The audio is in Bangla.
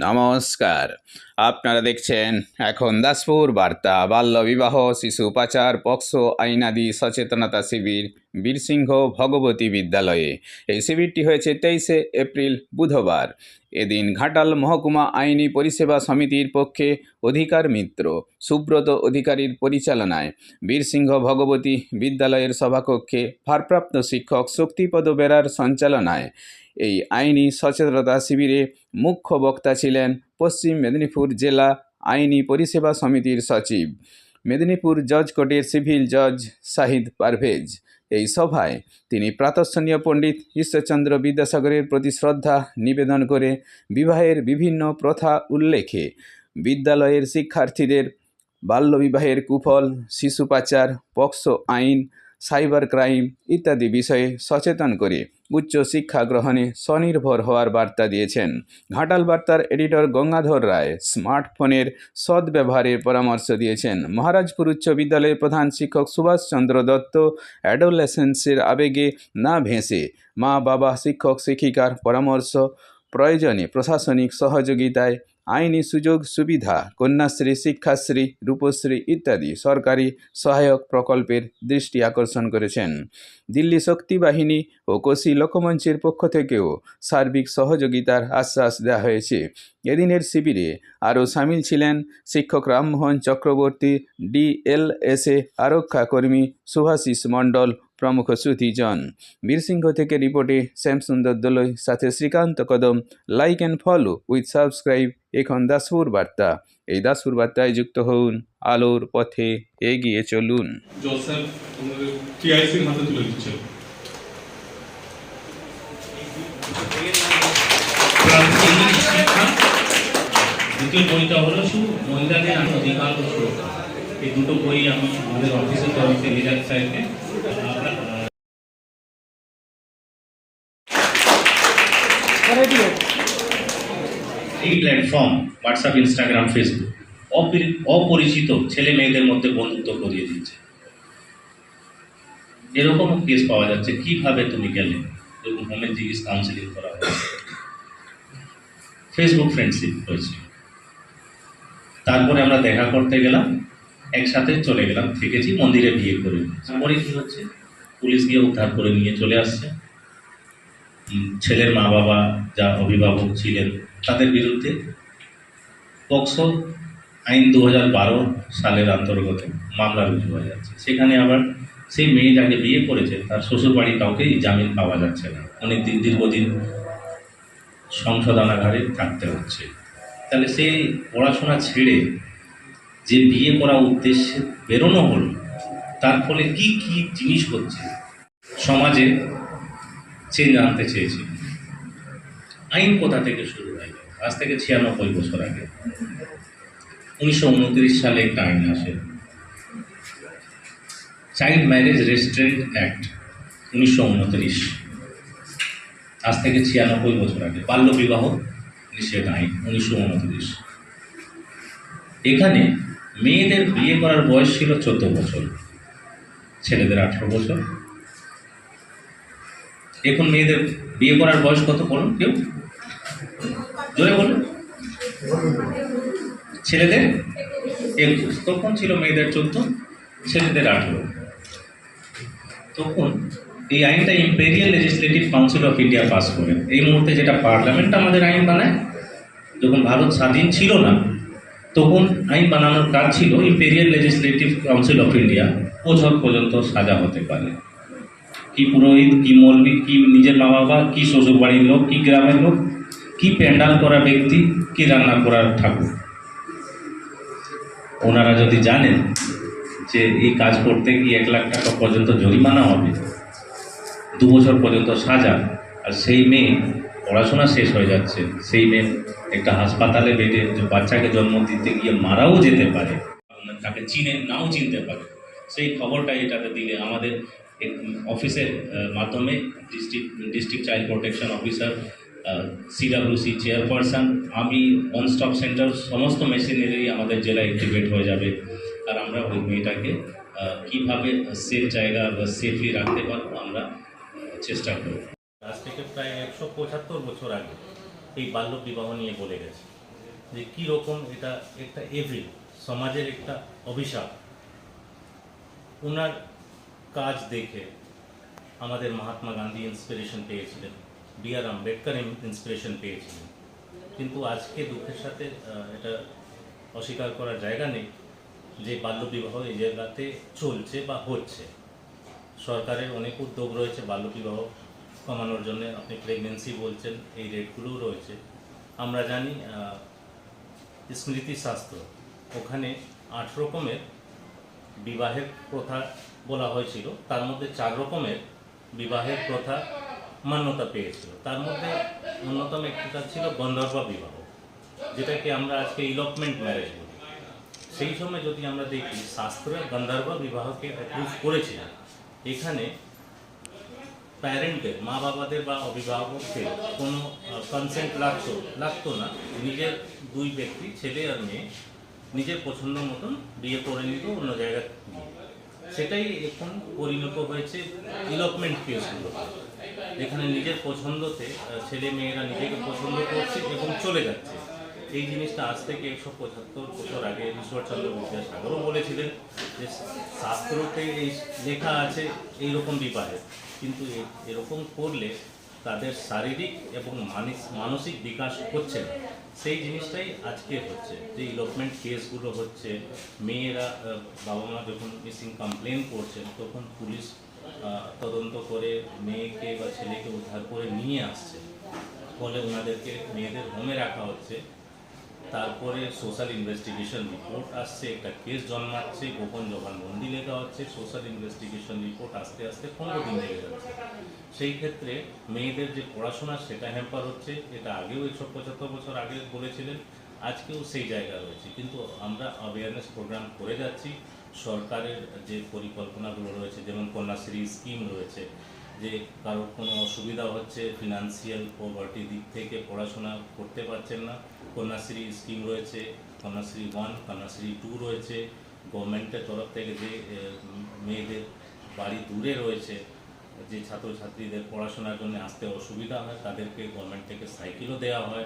নমস্কার, আপনারা দেখছেন এখন দাসপুর বার্তা। বাল্য বিবাহ, শিশু পাচার, পক্সো আইনাদি সচেতনতা শিবির বীরসিংহ ভগবতী বিদ্যালয়ে। এই শিবিরটি হয়েছে 23শে এপ্রিল বুধবার। এদিন ঘাটাল মহকুমা আইনি পরিষেবা সমিতির পক্ষে অধিকার মিত্র সুব্রত অধিকারীর পরিচালনায় বীরসিংহ ভগবতী বিদ্যালয়ের সভাকক্ষে ভারপ্রাপ্ত শিক্ষক শক্তিপদ বেরার সঞ্চালনায় এই আইনি সচেতনতা শিবিরে মুখ্য বক্তা ছিলেন পশ্চিম মেদিনীপুর জেলা আইনি পরিষেবা সমিতির সচিব, মেদিনীপুর জজ কোর্টের সিভিল জজ শাহিদ পারভেজ। এই সভায় তিনি প্রাতঃস্মরণীয় পণ্ডিত ঈশ্বরচন্দ্র বিদ্যাসাগরের প্রতি শ্রদ্ধা নিবেদন করে বিবাহের বিভিন্ন প্রথা উল্লেখে বিদ্যালয়ের শিক্ষার্থীদের বাল্যবিবাহের কুফল, শিশু পাচার, পক্সো আইন, সাইবার ক্রাইম ইত্যাদি বিষয়ে সচেতন করে উচ্চ শিক্ষা গ্রহণে স্বনির্ভর হওয়ার বার্তা দিয়েছেন। ঘাটাল বার্তার এডিটর গঙ্গাধর রায় স্মার্টফোনের সদ্ব্যবহারের পরামর্শ দিয়েছেন। মহারাজপুর উচ্চ বিদ্যালয়ের প্রধান শিক্ষক সুভাষচন্দ্র দত্ত অ্যাডোলেসেন্সের আবেগে না ভেসে মা বাবা, শিক্ষক শিক্ষিকার পরামর্শ, প্রয়োজনে প্রশাসনিক সহযোগিতায় আইনি সুযোগ সুবিধা, কন্যাশ্রী, শিক্ষাশ্রী, রূপশ্রী ইত্যাদি সরকারি সহায়ক প্রকল্পের দৃষ্টি আকর্ষণ করেছেন। দিল্লি শক্তি বাহিনী ও কোশি লোকমঞ্চের পক্ষ থেকেও সার্বিক সহযোগিতার আশ্বাস দেওয়া হয়েছে। এদিনের শিবিরে আরও সামিল ছিলেন শিক্ষক রামমোহন চক্রবর্তী, ডিএলএসএ আরক্ষা কর্মী শুভাশিস মণ্ডল প্রমুখ সুধীজন। বীরসিংহ থেকে রিপোর্টে শ্যামসুন্দর দোলই, সাথে শ্রীকান্ত কদম। Like and follow with subscribe এখন দাসপুর বার্তা। এই দাসপুর বার্তায় যুক্ত হন, আলোর পথে এগিয়ে চলুন। জোসেফ টিআইসির হাতে তুলে দিচ্ছে। দ্বিতীয় বইটা হলো শুধু মহিলাদের অধিকার ও সুরক্ষা। এই দুটো বই আমি আমাদের অফিসের তরফে নিজাম সাহেবকে এই প্ল্যাটফর্ম হোয়াটসঅ্যাপ, ইনস্টাগ্রাম, ফেসবুক অপরিচিত ছেলে মেয়েদের মধ্যে বন্ধুত্ব করিয়ে দিচ্ছে। এরকমও কেস পাওয়া যাচ্ছে। কিভাবে তুমি গেলে, এরকম হোমের জিজ্ঞেস কাউন্সিলিং করা হয়েছে, ফেসবুক ফ্রেন্ডশিপ হয়েছে। তারপরে আমরা দেখা করতে গেলাম, একসাথে চলে গেলাম, থেকেছি, মন্দিরে বিয়ে করে। তারপরে কি হচ্ছে, পুলিশ গিয়ে উদ্ধার করে নিয়ে চলে আসছে। ছেলের মা বাবা যা অভিভাবক ছিলেন তাদের বিরুদ্ধে পক্সো আইন 2012 সালের অন্তর্গত মামলা রুজু হয়ে যাচ্ছে। সেখানে আবার সেই মেয়ে যাকে বিয়ে করেছে তার শ্বশুরবাড়ি কাউকেই জামিন পাওয়া যাচ্ছে না, অনেক দীর্ঘদিন সংশোধনাগারে থাকতে হচ্ছে। তাহলে সেই পড়াশোনা ছেড়ে যে বিয়ে করা উদ্দেশ্যে বেরোনো হলো, তার ফলে কি কি জিনিস হচ্ছে সমাজে চেঞ্জ আনতে চেয়েছে। আইন কোথা থেকে শুরু হয়? আজ থেকে 96 বছর আগে 1929 সালে একটা আইন আসে, চাইল্ড ম্যারেজ রেস্ট্রেন্ট অ্যাক্ট 1929। আজ থেকে 96 বছর আগে বাল্য বিবাহ নিষেধ আইন 1929। এখানে মেয়েদের বিয়ে করার বয়স ছিল 14 বছর, ছেলেদের 18 বছর। এখন মেয়েদের বিয়ে করার বয়স কত বলুন, কেউ জোরে বলুন। ছেলেদের 21, তখন ছিল মেয়েদের 14, ছেলেদের 18। তখন এই আইনটা imperial legislative council of India pass করেন। এই মুহূর্তে যেটা পার্লামেন্ট আমাদের আইন বানায়, যখন ভারত স্বাধীন ছিল না তখন আইন বানানোর কাজ ছিল imperial legislative council of India. বছর পর্যন্ত সাজা হতে পারে। কি পুরোহিত, কি মৌলবি, কি নিজের মা বাবা, কি শ্বশুর বাড়ির লোক, কি গ্রামের লোক, কি প্যান্ডাল করা ব্যক্তি, কি রান্না করার ঠাকুর, ওনারা যদি জানেন যে এই কাজ করতে গিয়ে 1 লাখ টাকা পর্যন্ত জরিমানা হবে, 2 বছর পর্যন্ত সাজা, আর সেই মেয়ে পড়াশোনা শেষ হয়ে যাচ্ছে, সেই মেয়ে একটা হাসপাতালে বেডে বাচ্চাকে জন্ম দিতে গিয়ে মারাও যেতে পারে, তাকে চিনে নাও চিনতে পারে, সেই খবরটা এটাতে দিলে আমাদের অফিসের মাধ্যমে district child protection officer, CWC chairperson, আমি ওয়ান স্টপ সেন্টার, সমস্ত মেশিনারি আমাদের জেলায় অ্যাক্টিভেট হয়ে যাবে। আর আমরা ওই মেয়েটাকে কীভাবে সেফ জায়গা বা সেফলি রাখতে পারবো আমরা চেষ্টা করব। আজ থেকে প্রায় 175 বছর আগে এই বাল্য বিবাহ নিয়ে বলে গেছে যে কী রকম এটা একটা এভিল, সমাজের একটা অভিশাপ। ওনার কাজ দেখে আমাদের মহাত্মা গান্ধী ইন্সপিরেশন পেয়েছিলেন, B.R. আম্বেদকর ইন্সপিরেশন পেয়েছিলেন। কিন্তু আজকে দুঃখের সাথে এটা অস্বীকার করার জায়গা নেই যে বাল্যবিবাহ এই জায়গাতে চলছে বা হচ্ছে। সরকারের অনেক উদ্যোগ রয়েছে বাল্যবিবাহ কমানোর জন্য। আপনি প্রেগনেন্সি বলছেন, এই রেটগুলোও রয়েছে। আমরা জানি স্মৃতিশাস্ত্র, ওখানে 8 রকমের বিবাহের প্রথা বলা হয়েছিল, তার মধ্যে 4 রকমের বিবাহের প্রথা মান্যতা পেয়েছিল। তার মধ্যে অন্যতম একটা ছিল গন্ধর্ব বিবাহ, যেটাকে আমরা আজকে ইলপমেন্ট ম্যারেজ বলি। সেই সময় যদি আমরা দেখি শাস্ত্রে গন্ধর্ব বিবাহকে অ্যাপ্রুভ করেছিল। এখানে প্যারেন্টদের, মা বাবাদের বা অভিভাবকদের কোনো কনসেন্ট লাগতো না। নিজের দুই ব্যক্তি, ছেলে আর মেয়ে, নিজের পছন্দ মতন বিয়ে করে নিত অন্য জায়গায় গিয়ে। সেটাই এখন পরিণত হয়েছে ইলপমেন্ট কেসগুলো, যেখানে নিজের পছন্দতে ছেলে মেয়েরা নিজেকে পছন্দ করছে এবং চলে যাচ্ছে। এই জিনিসটা আজ থেকে 175 বছর আগে ঈশ্বরচন্দ্র বিদ্যাসাগরও বলেছিলেন যে শাস্ত্রতে এই লেখা আছে এইরকম বিবাহে, কিন্তু এরকম করলে তাদের শারীরিক এবং মানসিক বিকাশ হচ্ছে না। সেই জিনিসটাই আজকে হচ্ছে, যে ইলপমেন্ট কেসগুলো হচ্ছে। মেয়েরা, বাবা মা যখন মিসিং কমপ্লেন করছেন, তখন পুলিশ তদন্ত করে মেয়েকে বা ছেলেকে উদ্ধার করে নিয়ে আসছে। ফলে ওনাদেরকে মেয়েদের হোমে রাখা হচ্ছে। তারপরে সোশ্যাল ইনভেস্টিগেশন রিপোর্ট আসছে, একটা কেস জন্মাচ্ছে, গোপন জবানবন্দি লেখা হচ্ছে, সোশ্যাল ইনভেস্টিগেশন রিপোর্ট আস্তে আস্তে 15 দিন লেগে যাচ্ছে। সেই ক্ষেত্রে মেয়েদের যে পড়াশোনা সেটা হ্যাম্পার হচ্ছে। এটা আগেও 175 বছর আগে বলেছিলেন, আজকেও সেই জায়গা রয়েছে। কিন্তু আমরা অ্যাওয়ারনেস প্রোগ্রাম করে যাচ্ছি। সরকারের যে পরিকল্পনাগুলো রয়েছে, যেমন কন্যাশ্রী স্কিম রয়েছে, যে কারোর কোনো অসুবিধা হচ্ছে, ফিনান্সিয়াল পভার্টি দিক থেকে পড়াশোনা করতে পারছেন না, কন্যাশ্রী স্কিম রয়েছে, কন্যাশ্রী 1, কন্যাশ্রী 2 রয়েছে। গভর্নমেন্টের তরফ থেকে যে মেয়েদের বাড়ি দূরে রয়েছে, যে ছাত্রছাত্রীদের পড়াশোনার জন্য আসতে অসুবিধা হয়, তাদেরকে গভর্নমেন্ট থেকে সাইকেলও দেওয়া হয়।